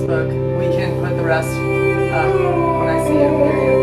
Facebook. We can put the rest up when I see you and hear you.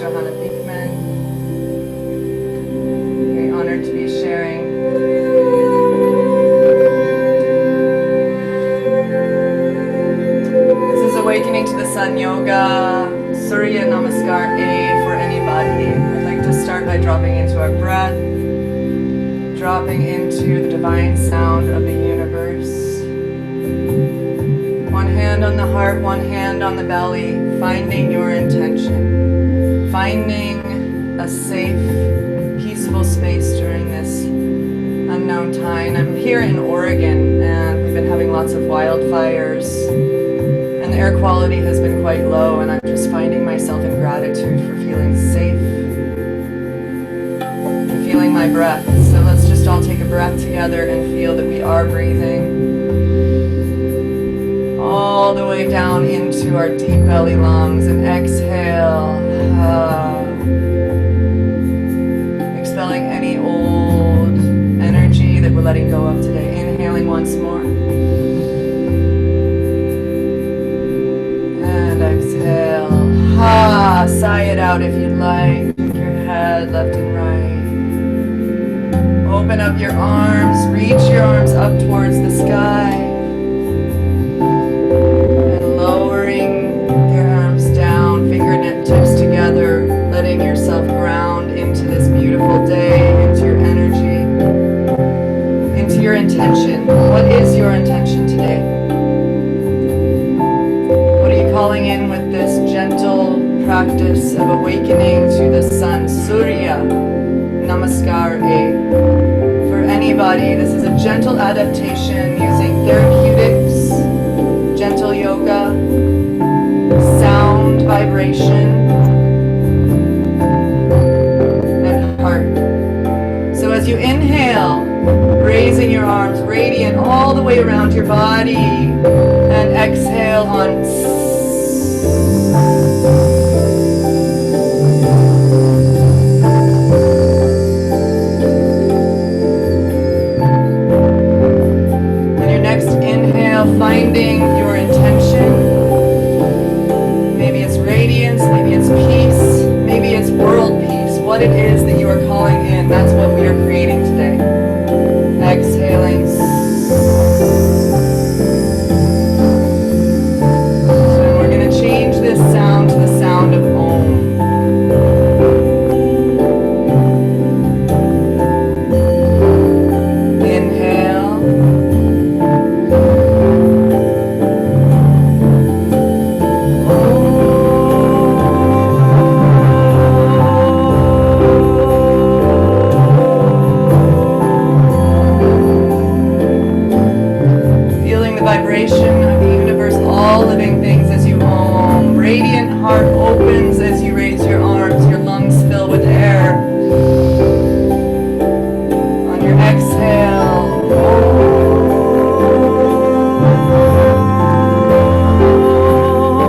Johanna Beekman. Very honored to be sharing. This is Awakening to the Sun Yoga, Surya Namaskar A for anybody. I'd like to start by dropping into our breath, dropping into the divine sound of the universe. One hand on the heart, one hand on the belly, finding your intention. Finding a safe, peaceful space during this unknown time. I'm here in Oregon and we've been having lots of wildfires and the air quality has been quite low, and I'm just finding myself in gratitude for feeling safe and feeling my breath. So let's just all take a breath together and feel that we are breathing all the way down into our deep belly lungs, and exhale. Expelling any old energy that we're letting go of today. Inhaling once more. And exhale. Sigh it out if you'd like. Shake your head left and right. Open up your arms. Reach your arms up towards the sky. And lowering your arms down, fingertips together, letting yourself ground into this beautiful day, into your energy, into your intention. What is your intention today? What are you calling in with this gentle practice of awakening to the sun? Surya Namaskar A. For anybody, this is a gentle adaptation using therapeutics, gentle yoga, sound vibration, and heart. So as you inhale, raising your arms radiant all the way around your body, and exhale on and your next inhale, finding your intention. what it is that you are calling in. That's what we are creating today. Exhaling. So we're going to change this sound to the sound of Om. Vibration of the universe, all living things as you Om. Radiant heart opens as you raise your arms, your lungs fill with air. On your exhale,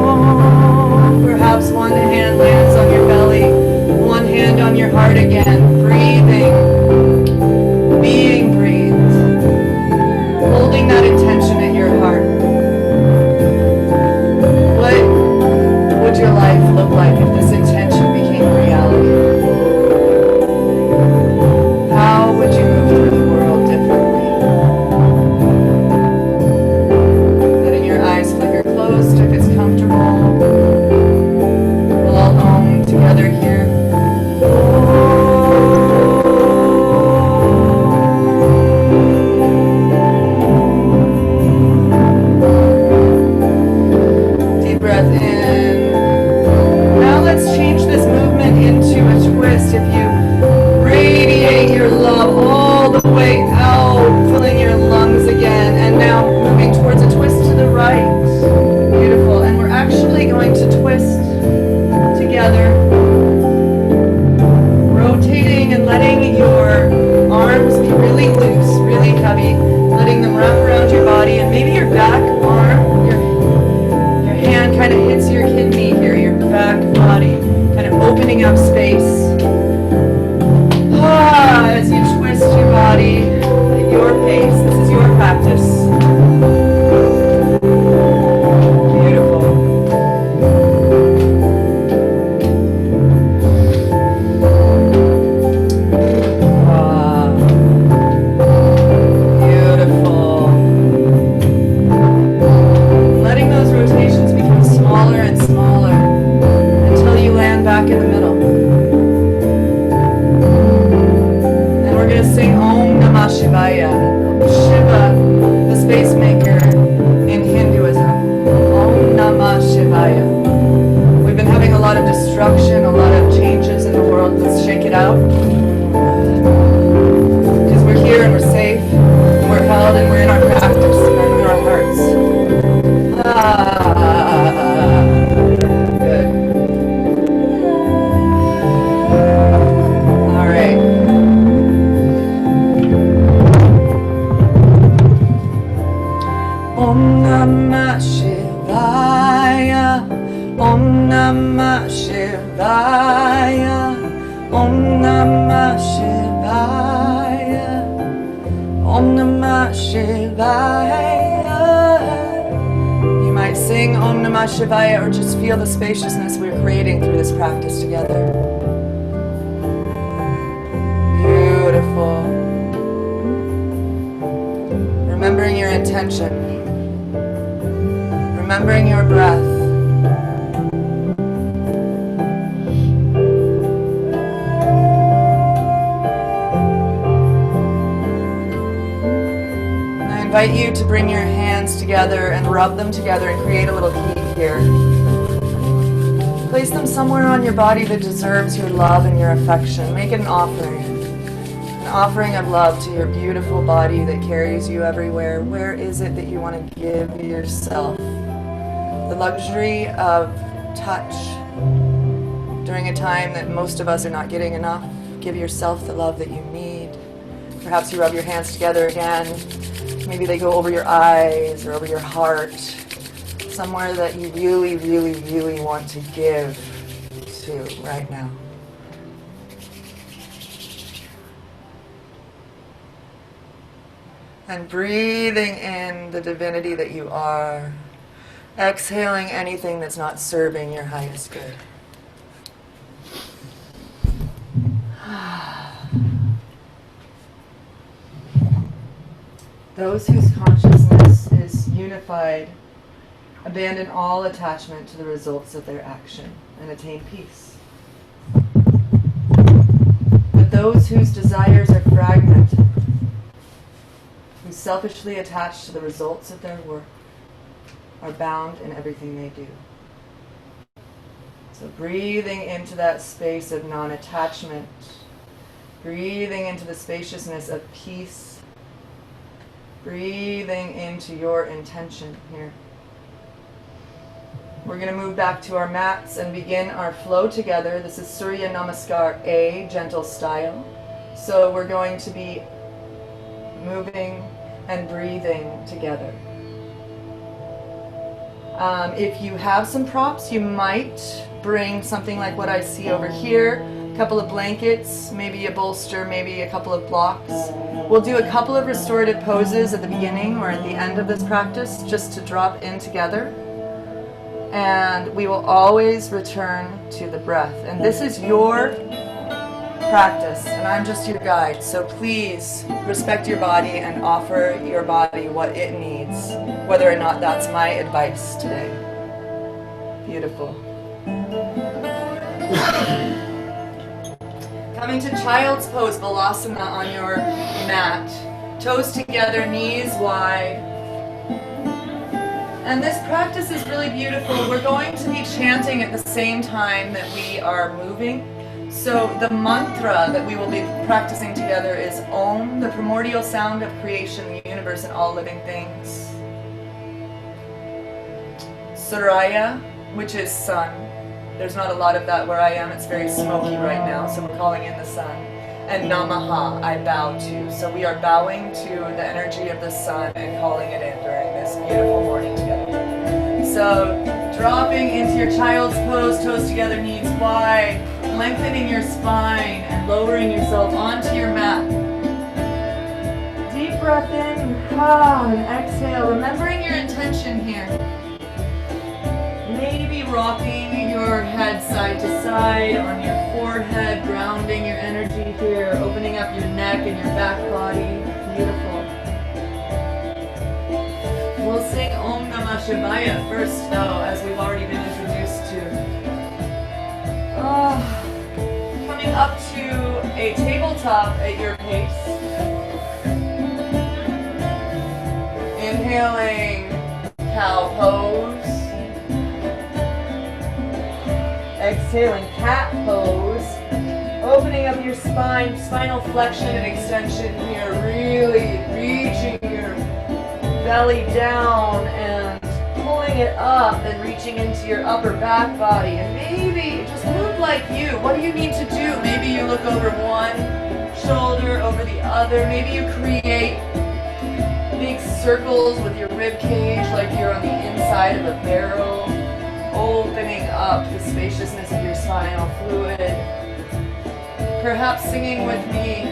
Om. Perhaps one hand lands on your belly, one hand on your heart again, breathing, being breathed, holding that intention in your heart. What would your life look like if this intention became a reality? How would you move through the world differently? Letting your eyes flicker closed if it's comfortable. We'll all Om together here. If you radiate your love all the way out, filling your lungs again, and now moving towards a twist to the right. Beautiful. And we're actually going to twist together, rotating and letting your arms be really loose, really heavy, letting them wrap around your body, and maybe your back arm, your hand kind of hits your kidney here, your back body, kind of opening up space. As you twist your body at your pace. This is your practice. Beautiful. Beautiful. Letting those rotations become smaller and smaller until you land back in the middle. Sing Om Namah Shivaya. Shiva, the space maker in Hinduism. Om Namah Shivaya. We've been having a lot of destruction, a lot of changes in the world. Let's shake it out. Because we're here and we're safe, and we're held, and we're in our practice, and we're in our hearts. Good. All right. Om Namah Shivaya, Om Namah Shivaya, Om Namah Shivaya, Om Namah Shivaya. You might sing Om Namah Shivaya or just feel the spaciousness we're creating through this practice together. Beautiful. Remembering your intention. Remembering your breath. And I invite you to bring your hands together and rub them together and create a little heat here. Place them somewhere on your body that deserves your love and your affection. Make it an offering. An offering of love to your beautiful body that carries you everywhere. Where is it that you want to give yourself the luxury of touch during a time that most of us are not getting enough? Give yourself the love that you need. Perhaps you rub your hands together again. Maybe they go over your eyes or over your heart. Somewhere that you really, really, really want to give to right now. And breathing in the divinity that you are. Exhaling anything that's not serving your highest good. Those whose consciousness is unified abandon all attachment to the results of their action and attain peace. But those whose desires are fragmented, who selfishly attach to the results of their work, are bound in everything they do. So breathing into that space of non-attachment, breathing into the spaciousness of peace, breathing into your intention here. We're going to move back to our mats and begin our flow together. This is Surya Namaskar A, gentle style. So we're going to be moving and breathing together. If you have some props, you might bring something like what I see over here, a couple of blankets, maybe a bolster, maybe a couple of blocks. We'll do a couple of restorative poses at the beginning or at the end of this practice, just to drop in together. And we will always return to the breath. And this is your practice, and I'm just your guide. So please respect your body and offer your body what it needs, whether or not that's my advice today. Beautiful. Coming to child's pose, Balasana on your mat. Toes together, knees wide. And this practice is really beautiful. We're going to be chanting at the same time that we are moving. So the mantra that we will be practicing together is Om, the primordial sound of creation, the universe, and all living things. Surya, which is sun. There's not a lot of that where I am. It's very smoky right now, so we're calling in the sun. And Namaha, I bow to. So we are bowing to the energy of the sun and calling it in during this beautiful morning together. So dropping into your child's pose, toes together, knees wide, lengthening your spine and lowering yourself onto your mat. Deep breath in, and exhale, remembering your intention here. Maybe rocking your head side to side on your forehead, grounding your energy here, opening up your neck and your back body. Beautiful. We'll sing Om Namah Shivaya first though, as we've already been introduced to. Coming up to a tabletop at your pace. Inhaling cow pose. Exhaling cat pose. Opening up your spine, spinal flexion and extension here. Really reaching your belly down and pulling it up and reaching into your upper back body. And maybe just move like you. What do you need to do? Maybe you look over one shoulder, over the other. Maybe you create big circles with your rib cage like you're on the inside of a barrel. Opening up the spaciousness of your spinal fluid. Perhaps singing with me.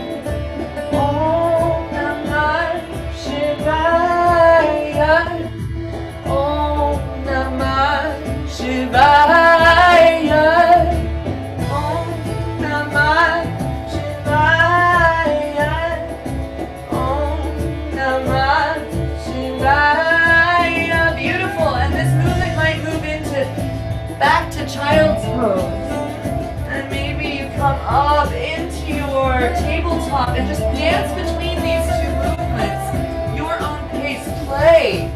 Om Namah Shivaya. Om Namah Shivaya. Om Namah Shivaya. Om Namah Shivaya. Beautiful. And this movement might move into back to child's pose. And maybe you come up into your tabletop and just dance between these two movements. Your own pace. Play.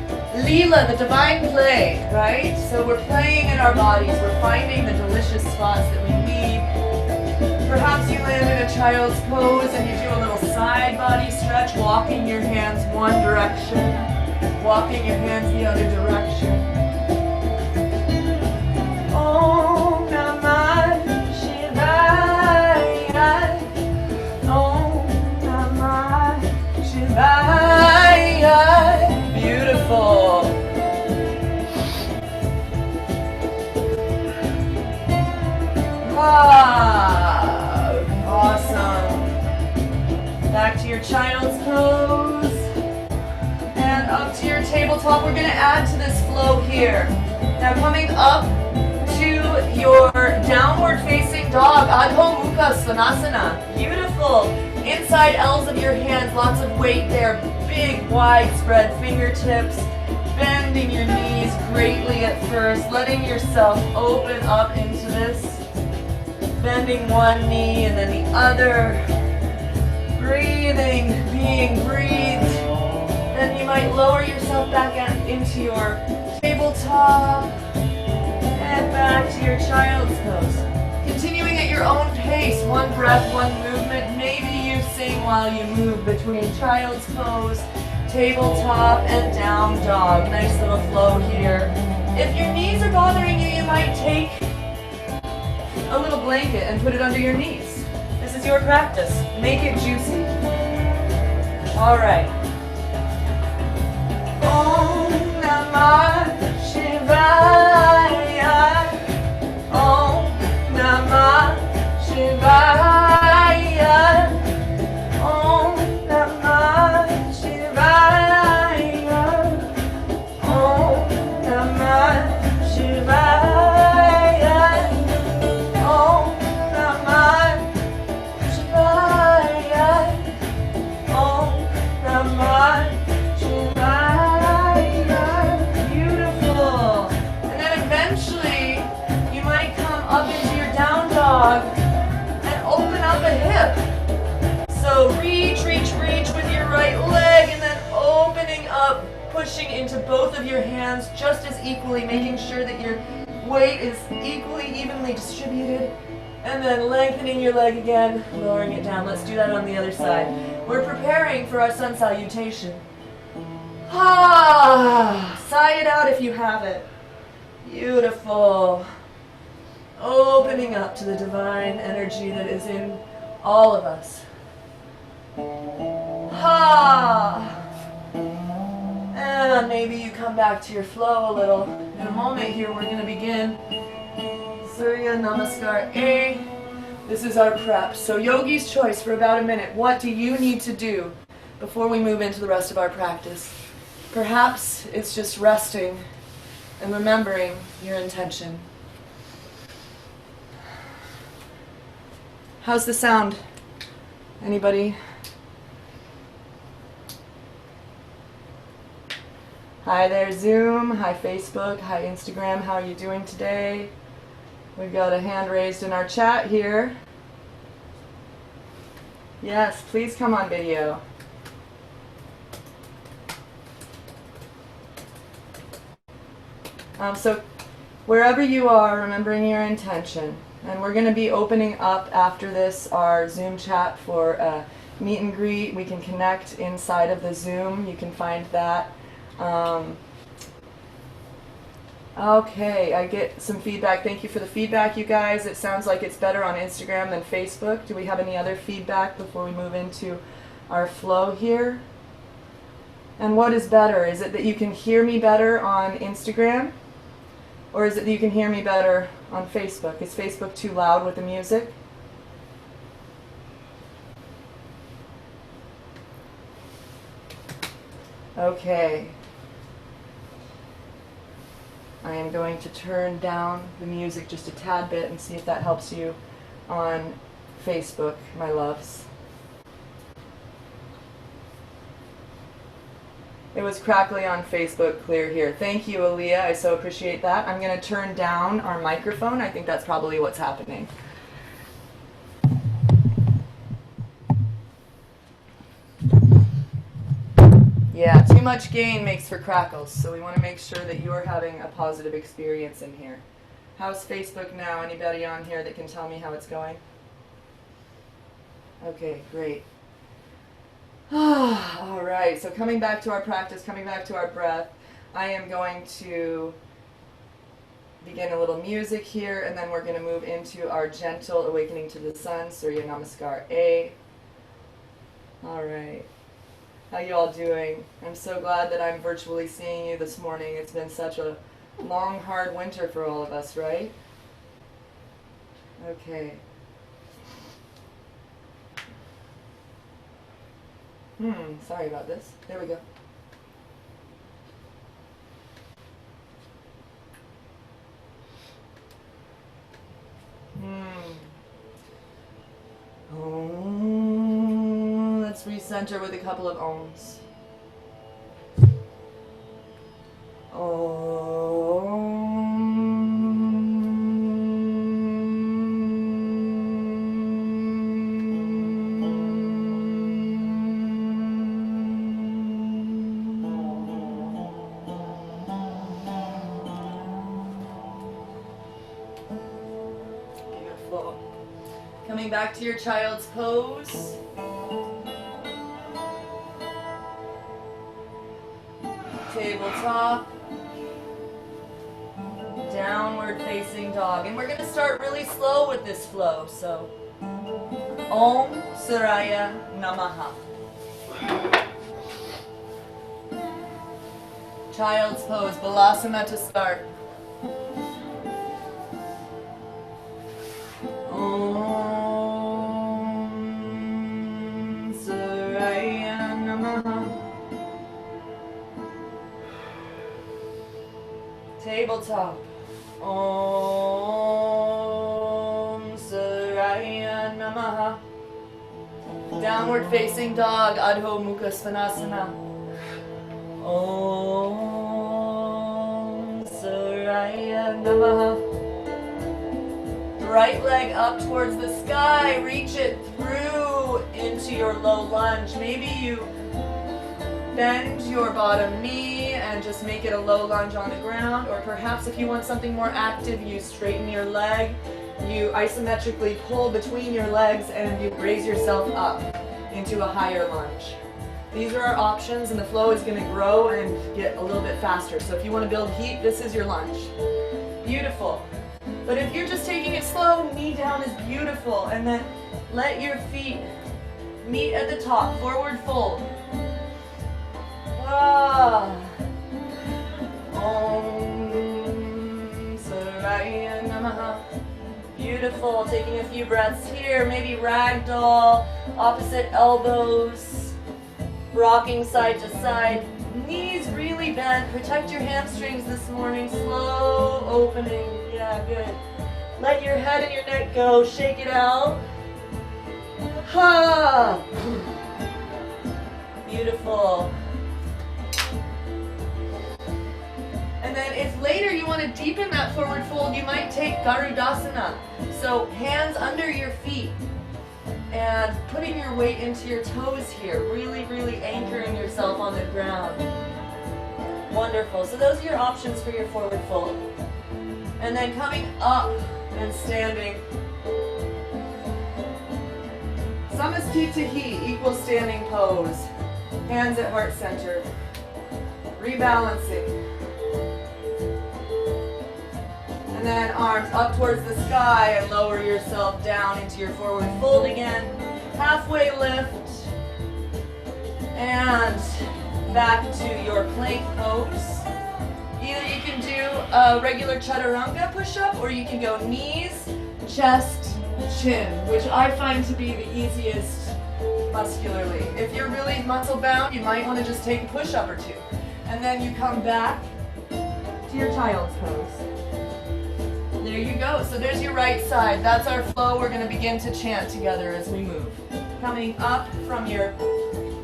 Leela, the divine play, right? So we're playing in our bodies. We're finding the delicious spots that we need. Perhaps you land in a child's pose and you do a little side body stretch, walking your hands one direction, walking your hands the other direction. Om Namah Shivaya. Om Namah Shivaya. Beautiful. Awesome. Back to your child's pose. And up to your tabletop. We're going to add to this flow here. Now coming up to your downward facing dog, Adho Mukha Svanasana. Beautiful. Inside L's of your hands, lots of weight there. Big, widespread fingertips. Bending your knees greatly at first. Letting yourself open up into this. Bending one knee and then the other. Breathing, being breathed. Then you might lower yourself back into your tabletop. And back to your child's pose. Continuing at your own pace, one breath, one movement. Maybe you sing while you move between child's pose, tabletop, and down dog. Nice little flow here. If your knees are bothering you, you might take a little blanket and put it under your knees. This is your practice. Make it juicy. All right. Om Namah Shivaya. Om Namah Shivaya. Om Namah Shivaya. Om Namah Shivaya. Om Namah Shivaya. Om Namah Shivaya. Beautiful. And then eventually you might come up into your down dog and open up a hip. So reach, reach, reach with your right leg and then opening up, pushing into both of your hands just as equally, making sure that your weight is equally, evenly distributed. And then lengthening your leg again, lowering it down. Let's do that on the other side. We're preparing for our sun salutation. Ah, sigh it out if you have it. Beautiful. Opening up to the divine energy that is in all of us. Ha! And maybe you come back to your flow a little. In a moment here, we're going to begin Surya Namaskar A. This is our prep. So yogi's choice for about a minute. What do you need to do before we move into the rest of our practice? Perhaps it's just resting and remembering your intention. How's the sound? Anybody? Hi there, Zoom. Hi, Facebook. Hi, Instagram. How are you doing today? We've got a hand raised in our chat here. Yes, please come on video. So wherever you are, remembering your intention. And we're going to be opening up after this our Zoom chat for a meet and greet. We can connect inside of the Zoom. You can find that. Okay, I get some feedback. Thank you for the feedback, you guys. It sounds like it's better on Instagram than Facebook. Do we have any other feedback before we move into our flow here? And what is better? Is it that you can hear me better on Instagram? Or is it that you can hear me better on Facebook? Is Facebook too loud with the music? Okay. I am going to turn down the music just a tad bit and see if that helps you on Facebook, my loves. It was crackly on Facebook, clear here. Thank you, Aaliyah. I so appreciate that. I'm going to turn down our microphone. I think that's probably what's happening. Yeah, too much gain makes for crackles, so we want to make sure that you're having a positive experience in here. How's Facebook now? Anybody on here that can tell me how it's going? Okay, great. All right, so coming back to our practice, coming back to our breath, I am going to begin a little music here, and then we're going to move into our gentle awakening to the sun, Surya Namaskar A. All right. How you all doing? I'm so glad that I'm virtually seeing you this morning. It's been such a long, hard winter for all of us, right? Okay. Sorry about this. There we go. Om center with a couple of ohms. Beautiful. Coming back to your child's pose. Tabletop. Downward facing dog. And we're going to start really slow with this flow. So, Om Surya Namaha. Child's pose, Balasana to start. Om Surya Namaha. Tabletop. Om Surya Namaha. Downward facing dog, Adho Mukha Svanasana. Om Surya Namaha. Right leg up towards the sky, reach it through into your low lunge. Maybe you bend your bottom knee and just make it a low lunge on the ground, or perhaps if you want something more active, you straighten your leg, you isometrically pull between your legs and you raise yourself up into a higher lunge. These are our options, and the flow is going to grow and get a little bit faster. So if you want to build heat, this is your lunge. Beautiful. But if you're just taking it slow, knee down is beautiful, and then let your feet meet at the top, forward fold. Om Surya Namaha. Beautiful. Taking a few breaths here. Maybe ragdoll, opposite elbows, rocking side to side. Knees really bent. Protect your hamstrings this morning. Slow opening. Yeah, good. Let your head and your neck go. Shake it out. Ha! Beautiful. And then if later you want to deepen that forward fold, you might take Garudasana. So hands under your feet and putting your weight into your toes here. Really, really anchoring yourself on the ground. Wonderful. So those are your options for your forward fold. And then coming up and standing. Samastitihi, equal standing pose. Hands at heart center. Rebalancing. And then arms up towards the sky and lower yourself down into your forward fold again. Halfway lift. And back to your plank pose. Either you can do a regular chaturanga push-up, or you can go knees, chest, chin, which I find to be the easiest muscularly. If you're really muscle bound, you might want to just take a push-up or two. And then you come back to your child's pose. There you go. So there's your right side. That's our flow. We're going to begin to chant together as we move. Coming up from your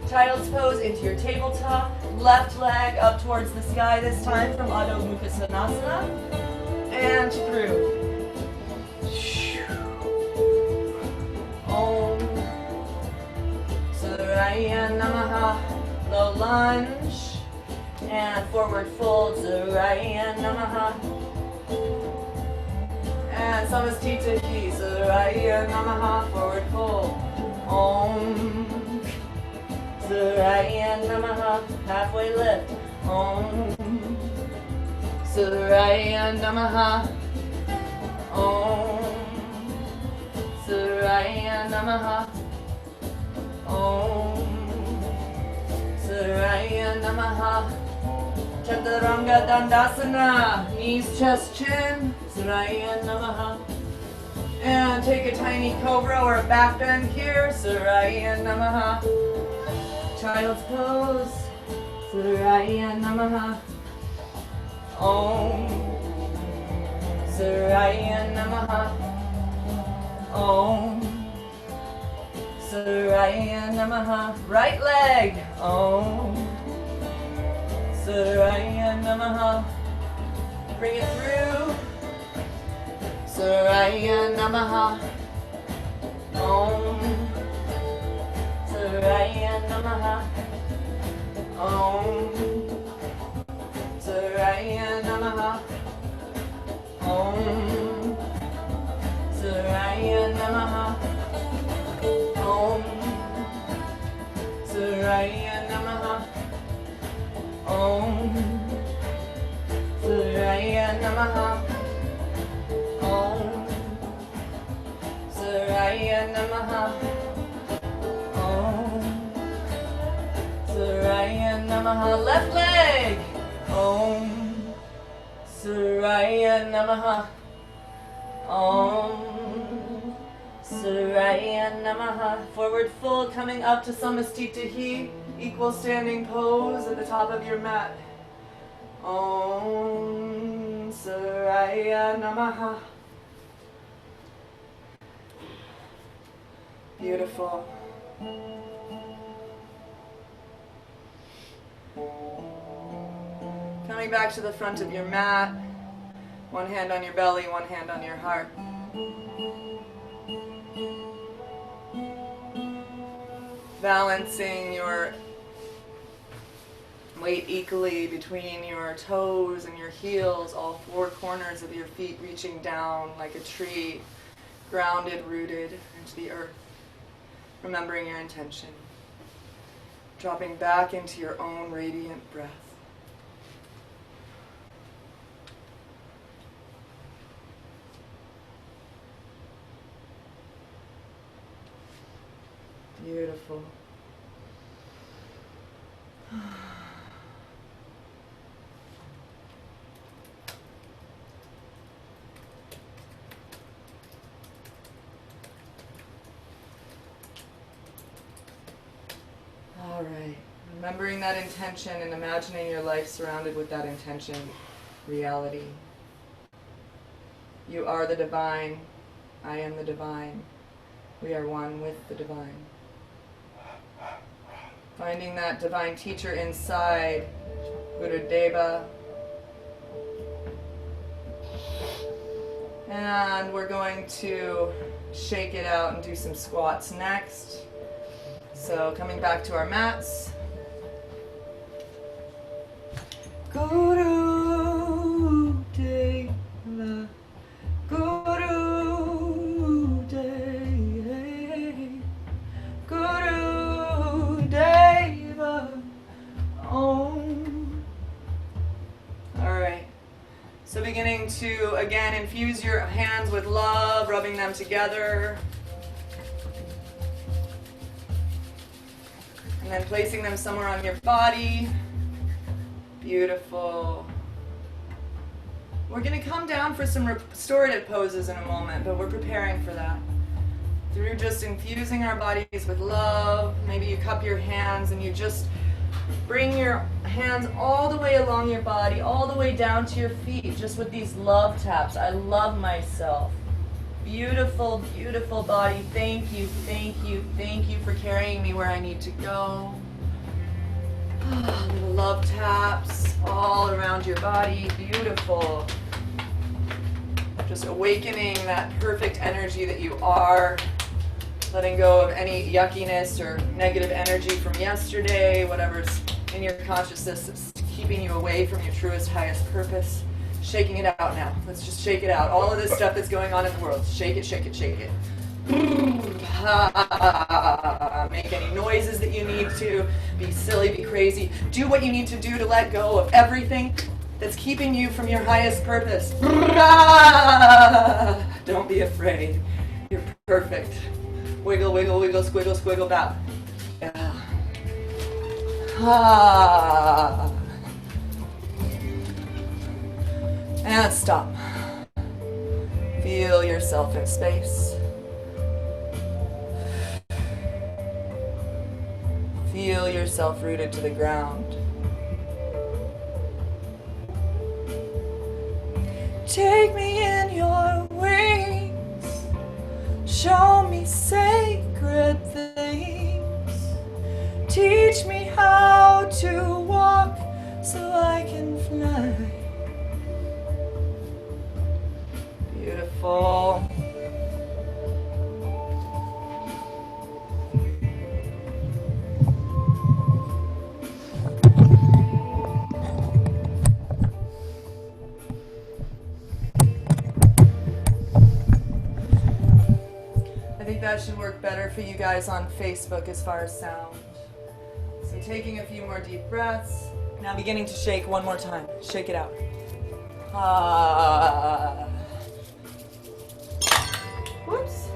child's pose into your tabletop. Left leg up towards the sky this time from Adho Mukha Svanasana. And through. Om Surya Namaha. Low lunge. And forward fold. Surya Namaha. And Samastitihi. Surya Namaha. Forward fold. Om Surya Namaha. Halfway lift. Om Surya Namaha. Om Surya Namaha. Om Surya Namaha. Chaturanga Dandasana. Knees, chest, chin. Surya Namaha. And take a tiny cobra or a back bend here. Surya Namaha. Child's pose. Surya Namaha. Om Surya Namaha. Om Surya Namaha. Right leg. Om. Surya Namaha. Bring it through. Surya Namaha. Om. Surya Namaha. Om. Surya Namaha. Om. Surya Namaha. Om. Surya Namaha. Om. Surya Namaha. Om. Surya Namaha. Om. Surya Namaha. Left leg. Om. Surya Namaha. Om. Surya Namaha. Forward fold, coming up to Samastitihi. Equal standing pose at the top of your mat. Om. Surya Namaha. Beautiful. Coming back to the front of your mat. One hand on your belly, one hand on your heart. Balancing your weight equally between your toes and your heels, all four corners of your feet reaching down like a tree, grounded, rooted into the earth. Remembering your intention. Dropping back into your own radiant breath. Beautiful. All right. Remembering that intention and imagining your life surrounded with that intention, reality. You are the divine. I am the divine. We are one with the divine. Finding that divine teacher inside, Guru Deva. And we're going to shake it out and do some squats next. So coming back to our mats. Guru Deva, Guru Deva, Guru Deva Om. All right. So beginning to again infuse your hands with love, rubbing them together. And then placing them somewhere on your body. Beautiful. We're going to come down for some restorative poses in a moment, but we're preparing for that. Through just infusing our bodies with love, maybe you cup your hands and you just bring your hands all the way along your body, all the way down to your feet, just with these love taps. I love myself. Beautiful, beautiful body. Thank you, thank you, thank you for carrying me where I need to go. Little love taps all around your body. Beautiful. Just awakening that perfect energy that you are. Letting go of any yuckiness or negative energy from yesterday, whatever's in your consciousness that's keeping you away from your truest, highest purpose. Shaking it out now. Let's just shake it out. All of this stuff that's going on in the world. Shake it, shake it, shake it. Make any noises that you need to. Be silly, be crazy. Do what you need to do to let go of everything that's keeping you from your highest purpose. Don't be afraid. You're perfect. Wiggle, wiggle, wiggle, squiggle, squiggle, bow. Yeah. And stop. Feel yourself in space. Feel yourself rooted to the ground. Take me in your wings. Show me sacred things. Teach me how to walk so I can fly. Beautiful. I think that should work better for you guys on Facebook as far as sound. So taking a few more deep breaths. Now beginning to shake one more time. Shake it out. Whoops.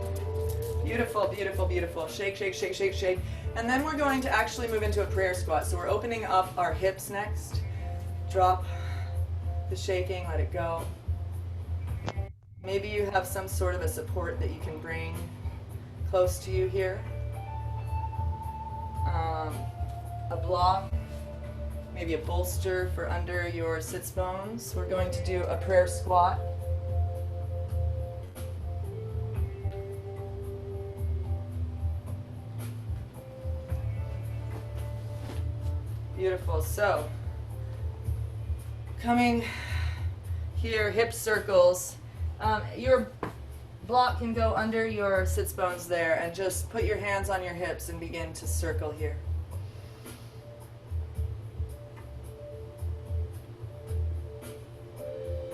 Beautiful, beautiful, beautiful. Shake, shake, shake, shake, shake. And then we're going to actually move into a prayer squat. So we're opening up our hips next. Drop the shaking, let it go. Maybe you have some sort of a support that you can bring close to you here. A block, maybe a bolster for under your sits bones. We're going to do a prayer squat. Beautiful. So, coming here, hip circles. Your block can go under your sits bones there, and just put your hands on your hips and begin to circle here.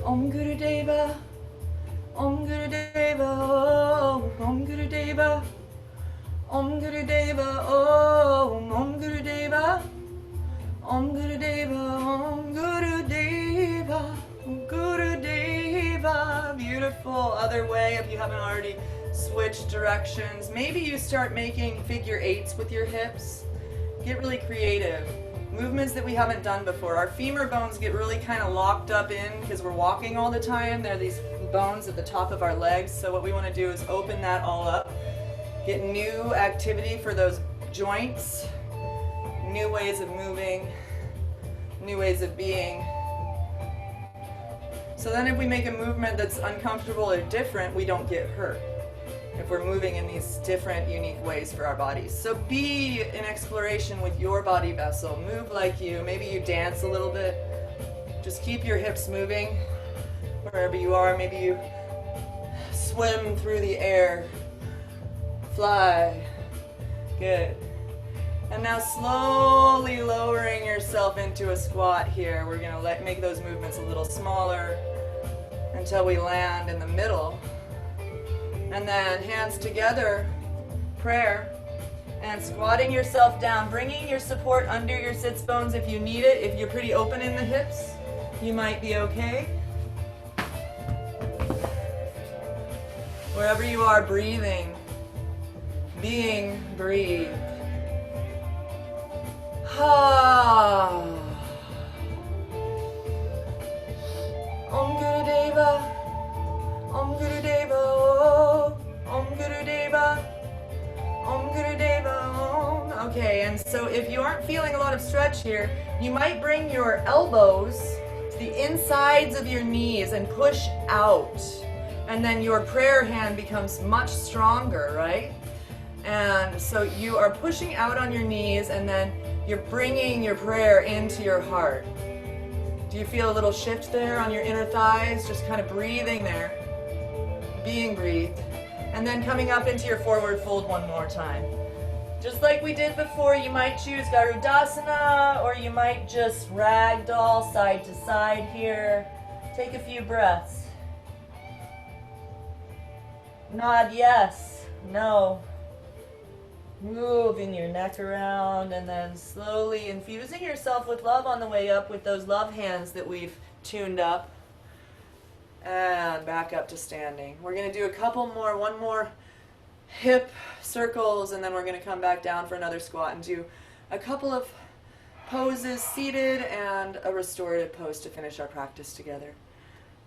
Om Guru Deva, Om Guru Deva, Om Guru Deva, Om Guru Deva, Om Guru Deva, Om Guru Deva, Om Guru Deva, Om Guru Deva. Beautiful. Other way, if you haven't already switched directions. Maybe you start making figure eights with your hips. Get really creative. Movements that we haven't done before. Our femur bones get really kind of locked up in because we're walking all the time. There are these bones at the top of our legs. So what we want to do is open that all up. Get new activity for those joints. New ways of moving. New ways of being. So then if we make a movement that's uncomfortable or different, we don't get hurt. If we're moving in these different, unique ways for our bodies. So be in exploration with your body vessel. Move like you. Maybe you dance a little bit. Just keep your hips moving wherever you are. Maybe you swim through the air. Fly. Good. And now slowly lowering yourself into a squat here. We're going to make those movements a little smaller until we land in the middle. And then hands together, prayer, and squatting yourself down, bringing your support under your sits bones if you need it. If you're pretty open in the hips, you might be okay. Wherever you are, breathing, being breathed. Ha. Om Guru Deva, Om Guru Deva, Om Guru Deva, Om Guru Deva, Om. Okay, and so if you aren't feeling a lot of stretch here, you might bring your elbows to the insides of your knees and push out. And then your prayer hand becomes much stronger, right? And so you are pushing out on your knees, and then you're bringing your prayer into your heart. Do you feel a little shift there on your inner thighs? Just kind of breathing there. Being breathed. And then coming up into your forward fold one more time. Just like we did before, you might choose Garudasana, or you might just ragdoll side to side here. Take a few breaths. Nod yes, no. Moving your neck around, and then slowly infusing yourself with love on the way up with those love hands that we've tuned up. And back up to standing. We're going to do a couple more, one more hip circles, and then we're going to come back down for another squat and do a couple of poses seated and a restorative pose to finish our practice together.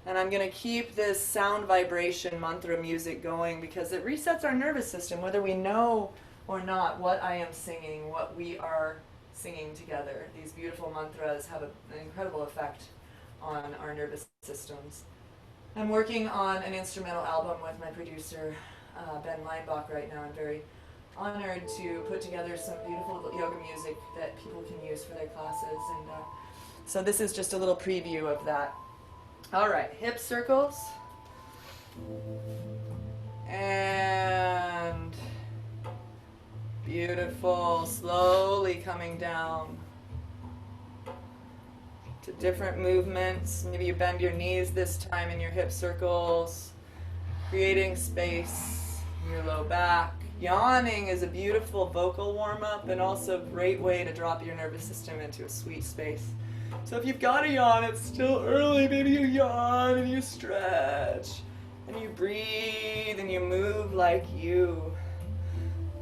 And I'm going to keep this sound vibration mantra music going because it resets our nervous system, whether we know or not what I am singing, what we are singing together. These beautiful mantras have an incredible effect on our nervous systems. I'm working on an instrumental album with my producer, Ben Leinbach, right now. I'm very honored to put together some beautiful yoga music that people can use for their classes. And so this is just a little preview of that. All right, hip circles. And beautiful, slowly coming down to different movements. Maybe you bend your knees this time in your hip circles, creating space in your low back. Yawning is a beautiful vocal warm-up and also a great way to drop your nervous system into a sweet space. So if you've got a yawn, it's still early, maybe you yawn and you stretch and you breathe and you move like you.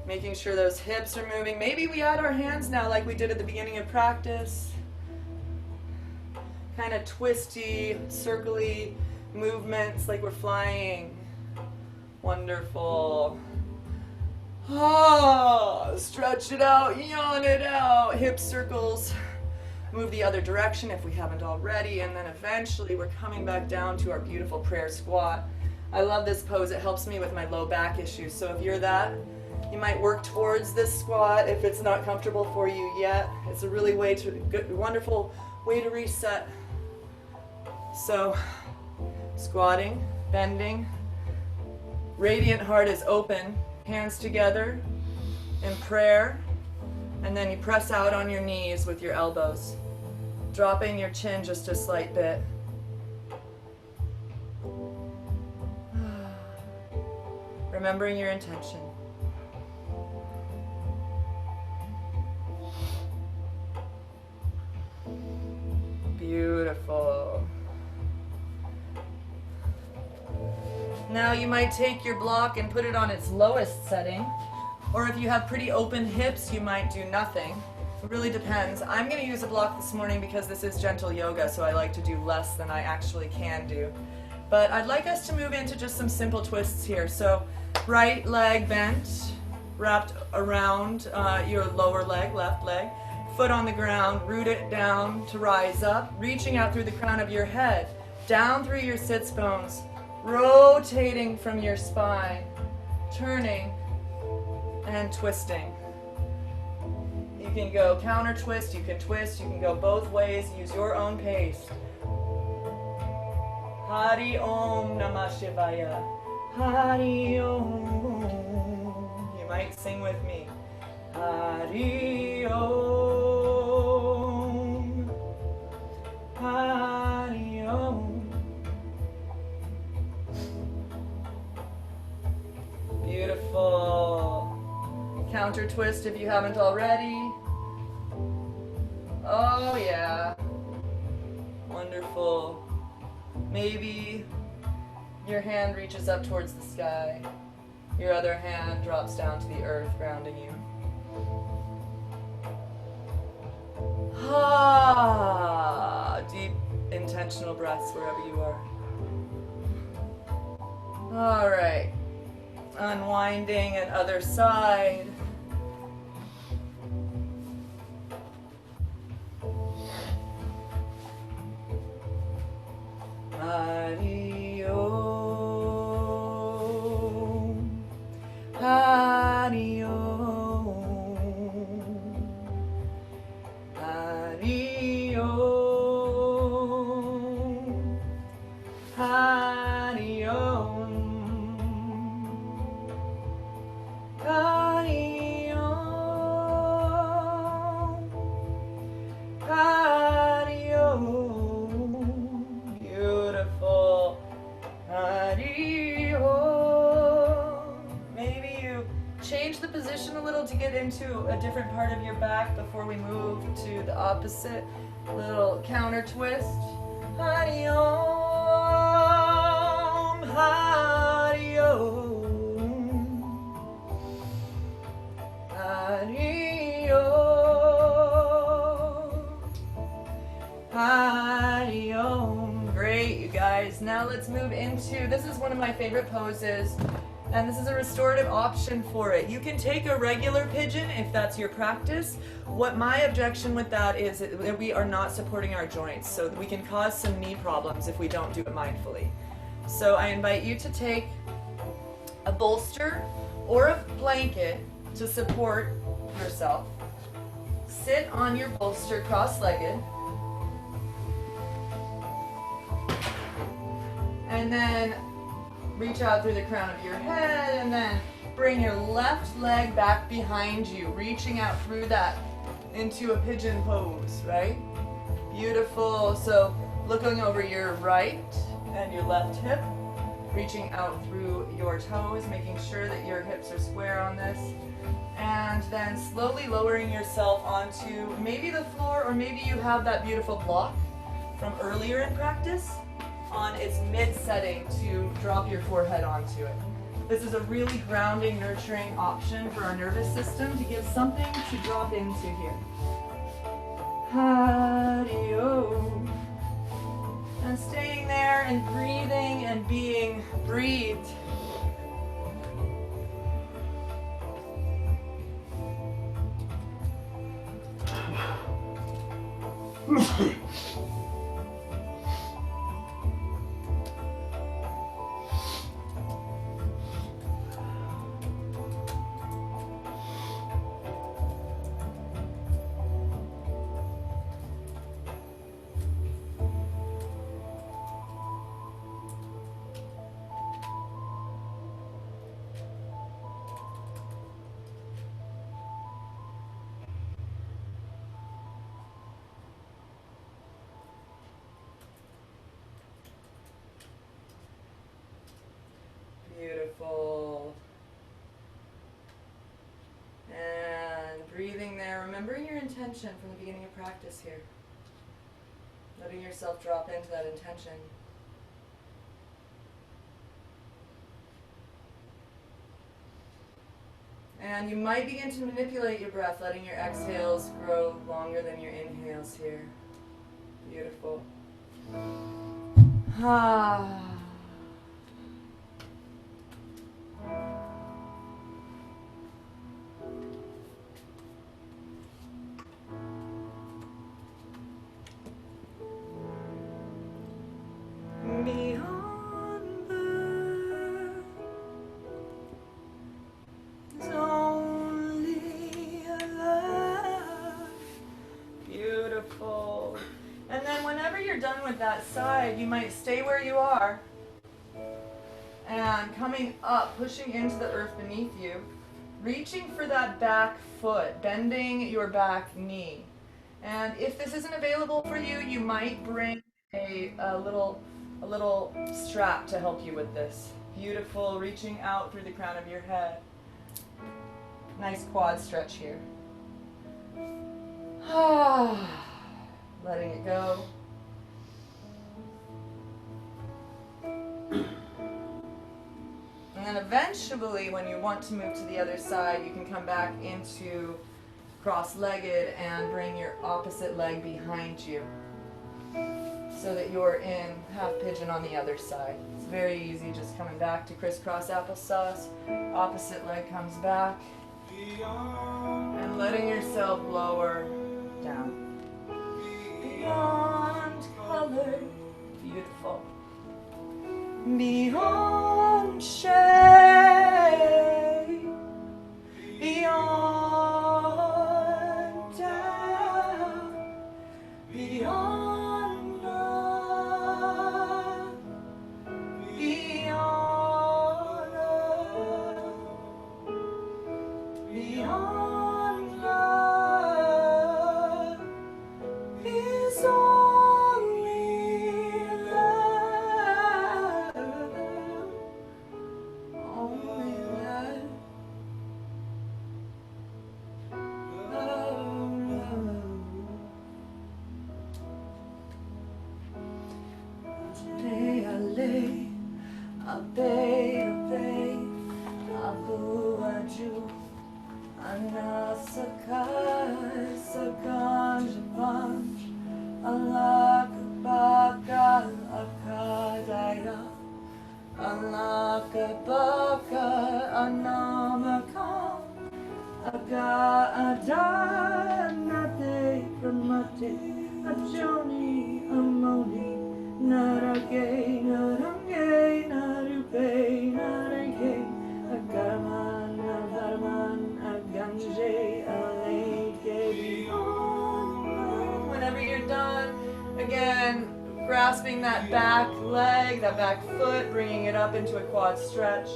Making sure those hips are moving. Maybe we add our hands now like we did at the beginning of practice. Kind of twisty, circly movements like we're flying. Wonderful. Ah, stretch it out, yawn it out. Hip circles. Move the other direction if we haven't already. And then eventually we're coming back down to our beautiful prayer squat. I love this pose. It helps me with my low back issues. So if you're that, you might work towards this squat if it's not comfortable for you yet. It's a really wonderful way to reset. So, squatting, bending, radiant heart is open, hands together in prayer, and then you press out on your knees with your elbows, dropping your chin just a slight bit. Remembering your intention. Beautiful. Now you might take your block and put it on its lowest setting, or if you have pretty open hips, you might do nothing. It really depends. I'm going to use a block this morning because this is gentle yoga, so I like to do less than I actually can do. But I'd like us to move into just some simple twists here. So right leg bent, wrapped around your lower leg, left leg. Foot on the ground, root it down to rise up, reaching out through the crown of your head, down through your sits bones, rotating from your spine, turning and twisting. You can go counter twist, you can go both ways, use your own pace. Hari Om Namah Shivaya. Hari Om. You might sing with me. Hari Om. Hari Om. Beautiful. Counter twist if you haven't already. Oh yeah. Wonderful. Maybe your hand reaches up towards the sky. Your other hand drops down to the earth, grounding you. Ah, deep intentional breaths wherever you are. All right. Unwinding and other side. Hari Om. Hari Om. Hari Om. Hari Om. Hari Om. Hari Om. Beautiful. Hari Om. Maybe you change the position a little to get into a different part of your back before we move to the opposite. Little counter twist. Hari Om. Hari Om. Hari Om. Hari Om. Great, you guys. Now let's move into, this is one of my favorite poses, and this is a restorative option for it. You can take a regular pigeon if that's your practice. What my objection with that is that we are not supporting our joints, so we can cause some knee problems if we don't do it mindfully. So I invite you to take a bolster or a blanket to support yourself. Sit on your bolster cross-legged. And then reach out through the crown of your head, and then bring your left leg back behind you, reaching out through that into a pigeon pose, right? Beautiful. So looking over your right and your left hip, reaching out through your toes, making sure that your hips are square on this. And then slowly lowering yourself onto maybe the floor, or maybe you have that beautiful block from earlier in practice on its mid setting to drop your forehead onto it. This is a really grounding, nurturing option for our nervous system to give something to drop into here. Hari-Om. And staying there and breathing and being breathed. Beautiful. And breathing there, remembering your intention from the beginning of practice here. Letting yourself drop into that intention. And you might begin to manipulate your breath, letting your exhales grow longer than your inhales here. Beautiful. Ah. Beyond birth is only a love. Beautiful. And then whenever you're done with that side, you might stay where you are and coming up, pushing into the earth beneath you, reaching for that back foot, bending your back knee. And if this isn't available for you, you might bring a little strap to help you with this. Beautiful, reaching out through the crown of your head. Nice quad stretch here. Letting it go. And then eventually, when you want to move to the other side, you can come back into cross-legged and bring your opposite leg behind you, so that you're in half pigeon on the other side. It's very easy, just coming back to crisscross applesauce. Opposite leg comes back. And letting yourself lower down. Beyond color. Beautiful. Beyond shade. Beyond doubt. Beyond that back leg, that back foot, bringing it up into a quad stretch.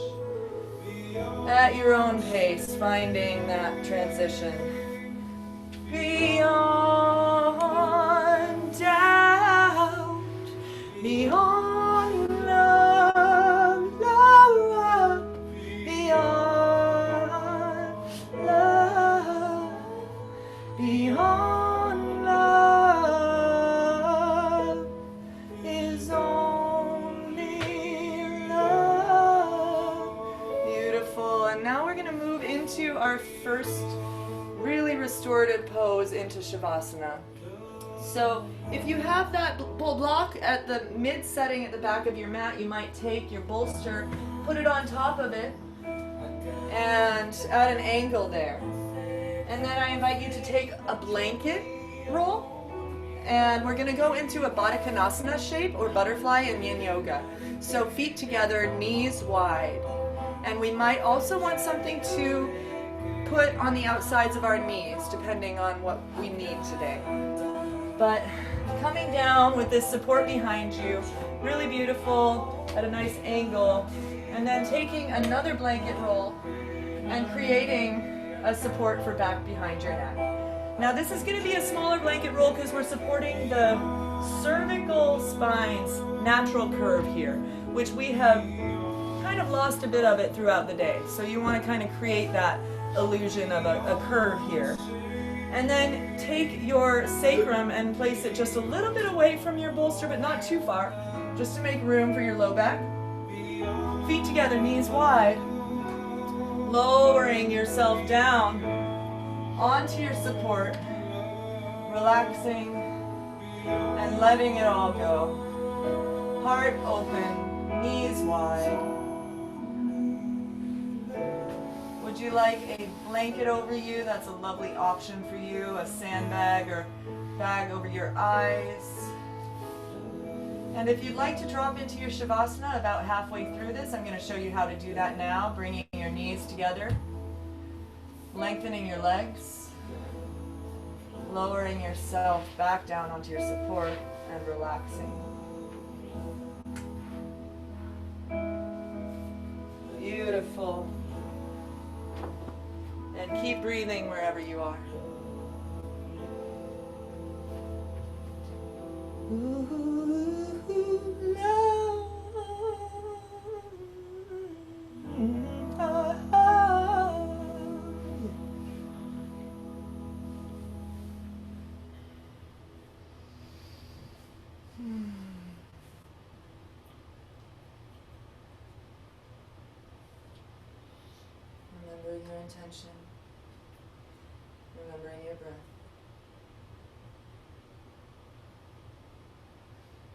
At your own pace, finding that transition. Beyond doubt, beyond love, love, beyond love, beyond love is only love. Beautiful. And now we're going to move into our first really restorative pose into Shavasana. So if you have that block at the mid setting at the back of your mat, you might take your bolster, put it on top of it, and at an angle there. And then I invite you to take a blanket roll, and we're going to go into a Baddha Konasana shape or butterfly in Yin Yoga. So feet together, knees wide. And we might also want something to put on the outsides of our knees, depending on what we need today. But coming down with this support behind you, really beautiful, at a nice angle, and then taking another blanket roll and creating a support for back behind your neck. Now this is going to be a smaller blanket roll because we're supporting the cervical spine's natural curve here, which we have kind of lost a bit of it throughout the day. So you want to kind of create that illusion of a curve here. And then take your sacrum and place it just a little bit away from your bolster, but not too far, just to make room for your low back. Feet together, knees wide. Lowering yourself down onto your support, relaxing and letting it all go. Heart open, knees wide. Would you like a blanket over you? That's a lovely option for you. A sandbag or bag over your eyes. And if you'd like to drop into your Shavasana about halfway through this, I'm going to show you how to do that now. Bringing your knees together, lengthening your legs, lowering yourself back down onto your support and relaxing. Beautiful. And keep breathing wherever you are. Remembering your intention. Remembering your breath.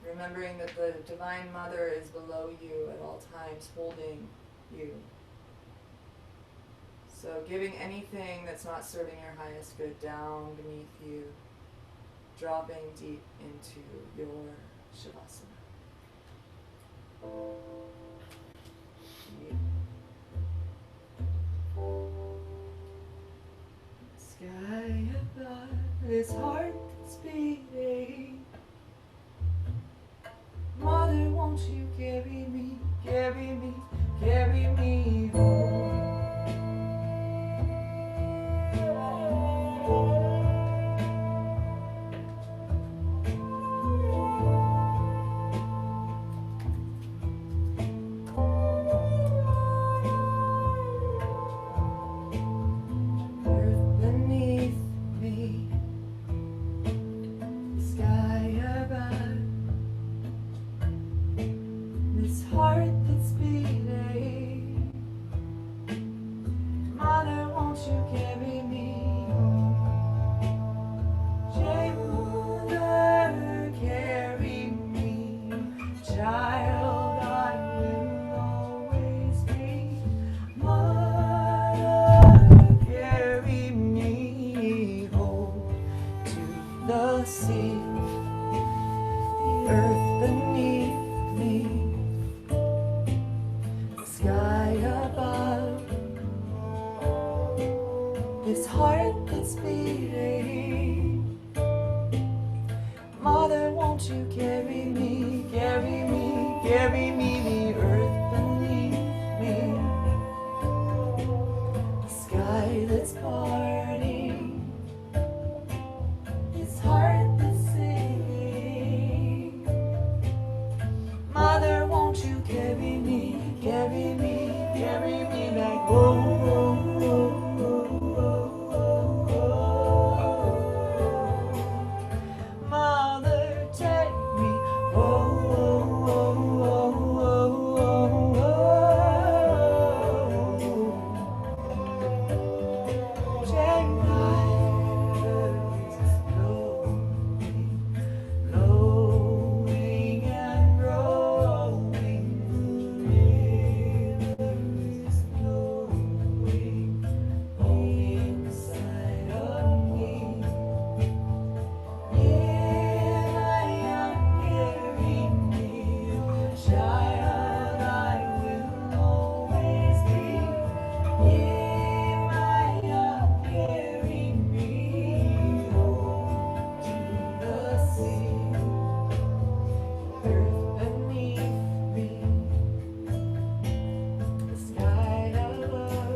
Remembering that the Divine Mother is below you at all times, holding you. So giving anything that's not serving your highest good down beneath you, dropping deep into your Shavasana. Sky above, this heart that's beating. Mother, won't you carry me, carry me, carry me home. This heart that's beating. Mother, won't won't you carry me, carry me, carry me, the earth beneath me, the sky that's parting, this heart that's singing. Mother, won't you carry me, carry me, carry me back home. Mother, take me take my words flowing, flowing and growing. Rivers flowing inside of me. Here I am, carrying me, your child I will always be. Here I am, carrying me home to the sea, earth beneath me, the sky above.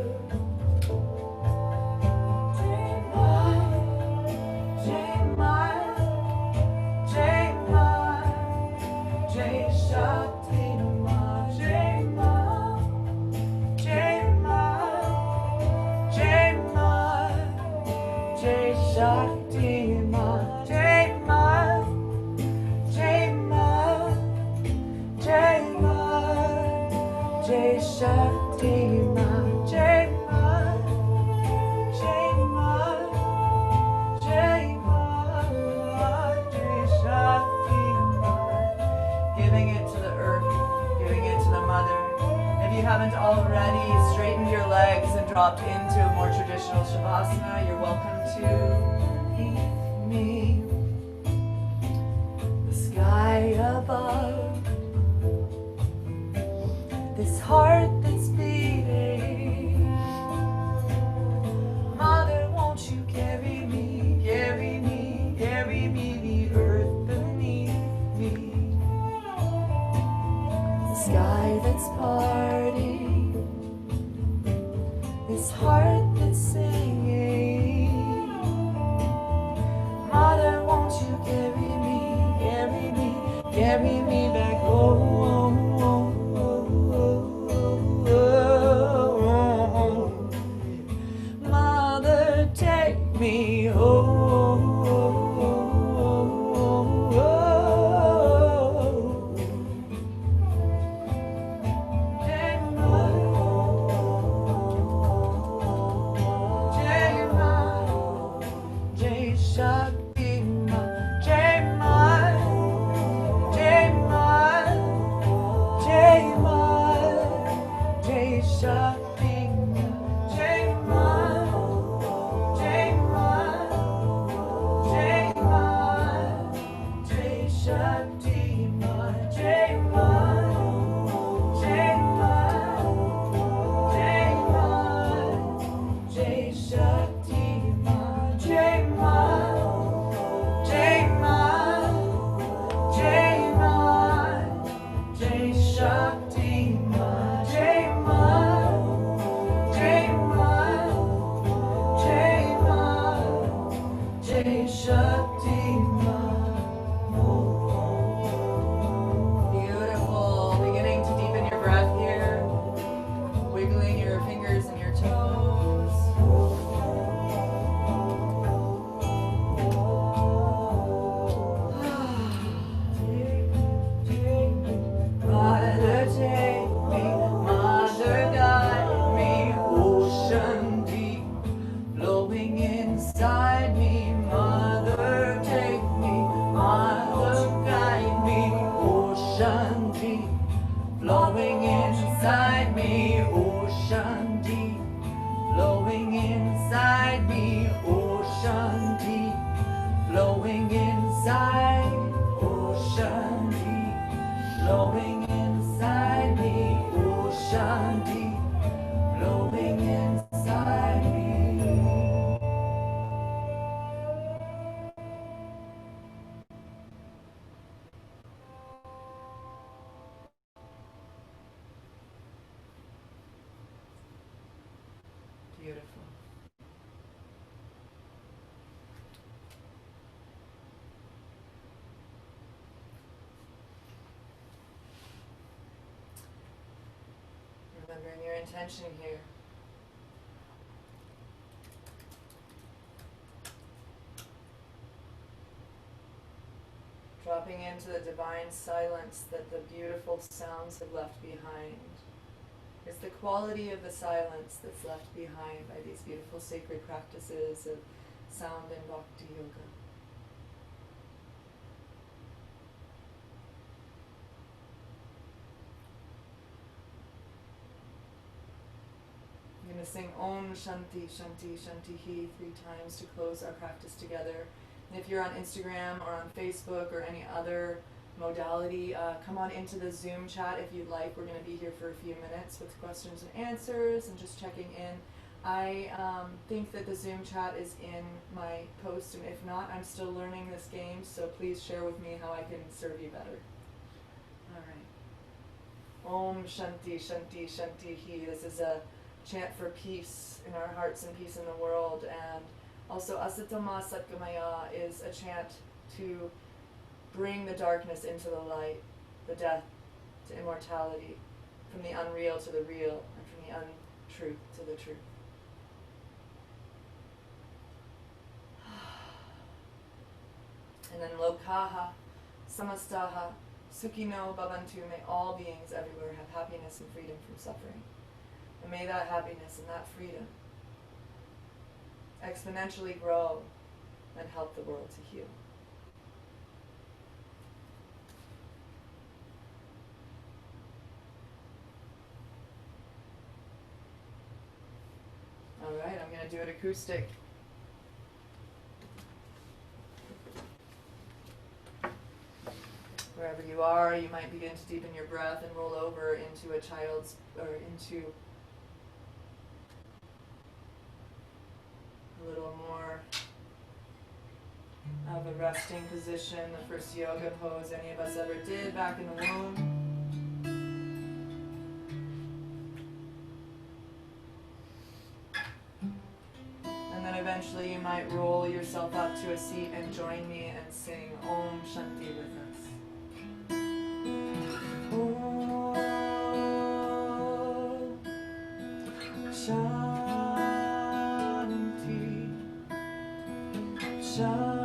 Jai Shakti Ma, Jai Ma, Jai Ma, Jai Ma, Jai Shakti Ma, Jai Ma, Jai Ma, Jai Ma, Jai Shakti Ma, Jai Ma, Jai Ma, Jai Ma, Jai Shakti Ma. Giving it to the earth, giving it to the mother. If you haven't already straightened your legs and dropped into a more traditional shavasana, you're welcome to meet me. The sky above, this heart that's beating. Mother, won't you carry me, carry me, carry me, the earth beneath me, sky that's parting, this heart that's singing. Mother, won't you carry me, carry me, carry me back home. Mother, take me home. Shakti Ma, Jai Ma, Jai Ma, Jai Ma, Jai Shakti Ma, Jai Ma, Jai Ma, Jai Ma, Jai Shakti Ma, Jai Ma, Jai Ma, Jai Ma, Jai Shakti Ma, Jai Ma. Beautiful. Beginning to deepen your breath here, wiggling your fingers and your toes. Mother, take me, mother, guide me, ocean deep, flowing inside me. Mother, take me, mother, guide me, ocean deep, flowing inside me, ocean deep, flowing inside me, ocean deep, flowing inside, ocean deep, flowing inside me, ocean deep, flowing inside me. Beautiful. Remembering your intention here. Dropping into the divine silence that the beautiful sounds have left behind. It's the quality of the silence that's left behind by these beautiful sacred practices of sound and bhakti yoga. I'm going to sing Om Shanti Shanti Shanti He 3 times to close our practice together. And if you're on Instagram or on Facebook or any other modality, come on into the Zoom chat if you'd like. We're going to be here for a few minutes with questions and answers and just checking in. I think that the Zoom chat is in my post, and if not, I'm still learning this game, so please share with me how I can serve you better. All right. Om Shanti Shanti Shanti He. This is a chant for peace in our hearts and peace in the world, and also Asatama Satgamaya is a chant to bring the darkness into the light, the death to immortality, from the unreal to the real, and from the untruth to the truth. And then Lokaha Samastaha Sukhino Bhavantu, may all beings everywhere have happiness and freedom from suffering. And may that happiness and that freedom exponentially grow and help the world to heal. All right, I'm going to do it acoustic. Wherever you are, you might begin to deepen your breath and roll over into a child's, or into a little more of a resting position, the first yoga pose any of us ever did back in the womb. And then eventually you might roll yourself up to a seat and join me and sing Om Shanti with us. Om Shanti Shanti.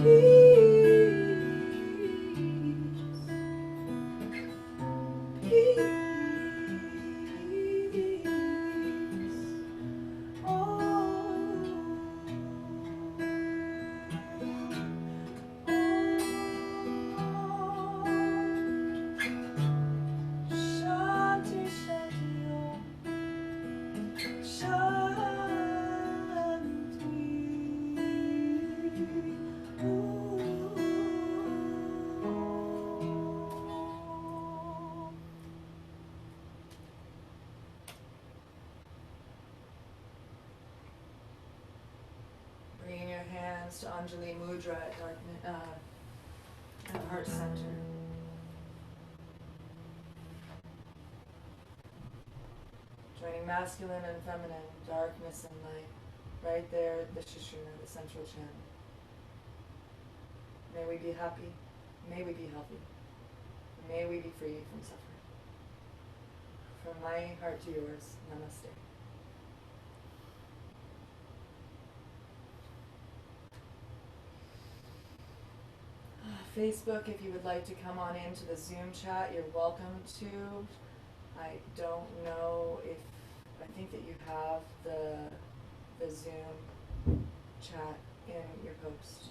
Peace. hands to Anjali Mudra at at heart center. Joining masculine and feminine, darkness and light, right there at the Shushuna, the central channel. May we be happy. May we be healthy. May we be free from suffering. From my heart to yours, namaste. Facebook, if you would like to come on into the Zoom chat, you're welcome to. I don't know if, I think that you have the Zoom chat in your post.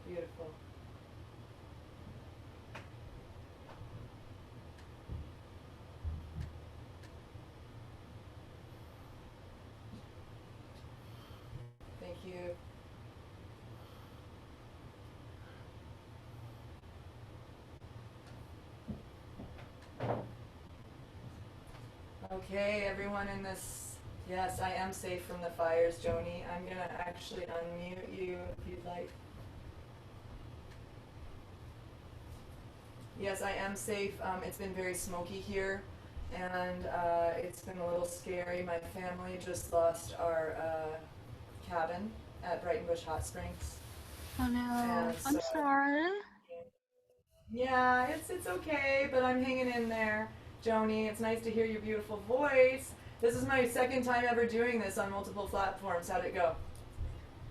Beautiful. Thank you. Okay, everyone in this, yes, I am safe from the fires, Joni. I'm gonna actually unmute you if you'd like. Yes, I am safe. It's been very smoky here, and it's been a little scary. My family just lost our cabin at Brighton Bush Hot Springs. Oh no, And I'm so, sorry. yeah, it's okay, but I'm hanging in there, Joni. It's nice to hear your beautiful voice. This is my second time ever doing this on multiple platforms. How'd it go?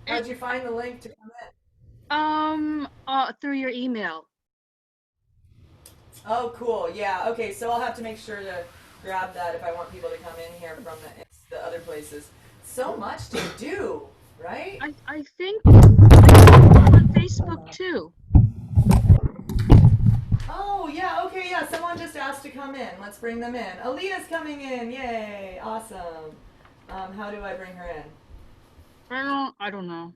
How'd you find the link to come in? Through your email. Oh, cool. Yeah. Okay. So I'll have to make sure to grab that if I want people to come in here from the other places. So much to do, right? I think on Facebook too. Oh, yeah. Okay. Yeah. Someone just asked to come in. Let's bring them in. Alita's coming in. Yay. Awesome. How do I bring her in? I don't know.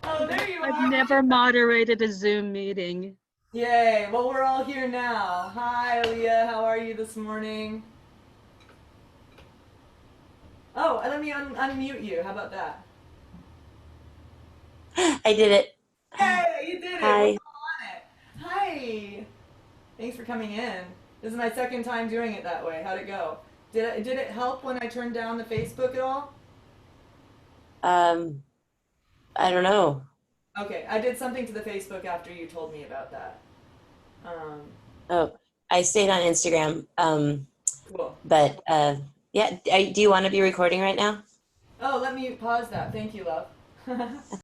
Oh, there you I've are. never moderated a Zoom meeting. Yay. Well, we're all here now. Hi, Aaliyah. How are you this morning? Oh, let me unmute you. How about that? I did it. Yay, you did it. We're all Hi. on it. Hi. Thanks for coming in. This is my second time doing it that way. How'd it go? Did it help when I turned down the Facebook at all? Um, I don't know. Okay, I did something to the Facebook after you told me about that. Um, Oh, I stayed on Instagram. cool. But yeah, do you want to be recording right now? Oh, let me pause that. Thank you, love.